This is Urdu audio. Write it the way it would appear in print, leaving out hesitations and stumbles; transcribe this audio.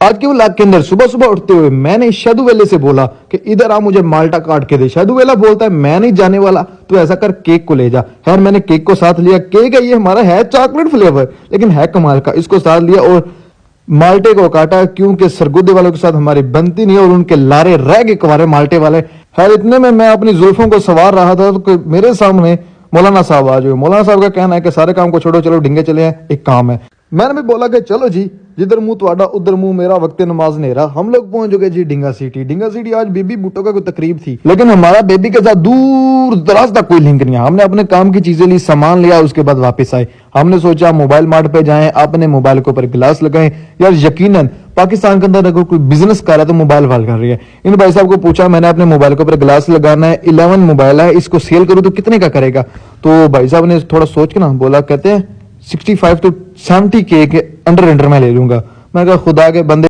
آج کے ولاگ کے اندر صبح صبح اٹھتے ہوئے میں نے شادو ویلے سے بولا کہ ادھر آ مجھے مالٹا کاٹ کے دے. شادو ویلا بولتا ہے میں نہیں جانے والا, تو ایسا کر کیک کو لے جا. خیر میں نے کیک کو ساتھ لیا. کیک ہے یہ ہمارا ہے چاکلیٹ فلیور لیکن ہے کمال کا. اس کو ساتھ لیا اور مالٹے کو کاٹا کیونکہ سرگودے والوں کے ساتھ ہماری بنتی نہیں اور ان کے لارے رہ گئے کوارے مالٹے والے. خیر اتنے میں اپنی زلفوں کو سوار رہا تھا تو میرے سامنے مولانا صاحب آ جائے. مولانا صاحب کا کہنا ہے کہ سارے کام کو چھوڑو, چلو ڈھنگے چلے ہیں, ایک کام ہے. میں نے بھی بولا کہ چلو جی, جدھر منہ تواڈا ادھر منہ میرا, وقت نماز نیرا. ہم لوگ پہنچ گئے جی ڈنگا سٹی. ڈنگا سٹی آج بیبی بھٹو کا کوئی تقریب تھی لیکن ہمارا بیبی کے ساتھ دور دراز تک کوئی لنک نہیں ہے. ہم نے اپنے کام کی چیزیں لی, سامان لیا, اس کے بعد واپس آئے. ہم نے سوچا موبائل مارٹ پہ جائیں, اپنے موبائل کے اوپر گلاس لگائیں. یار یقیناً پاکستان کے اندر اگر کوئی بزنس کر رہا ہے تو موبائل وال کر رہی ہے. ان بھائی صاحب کو پوچھا میں نے, اپنے موبائل کے اوپر گلاس لگانا ہے, 11 موبائل ہے, اس کو سیل کروں تو کتنے کا کرے گا؟ تو بھائی صاحب نے تھوڑا سوچ کے نا بولا, کہتے ہیں 65 to 70K کے انڈر میں لے لوں گا. میں کہا خدا کے بندے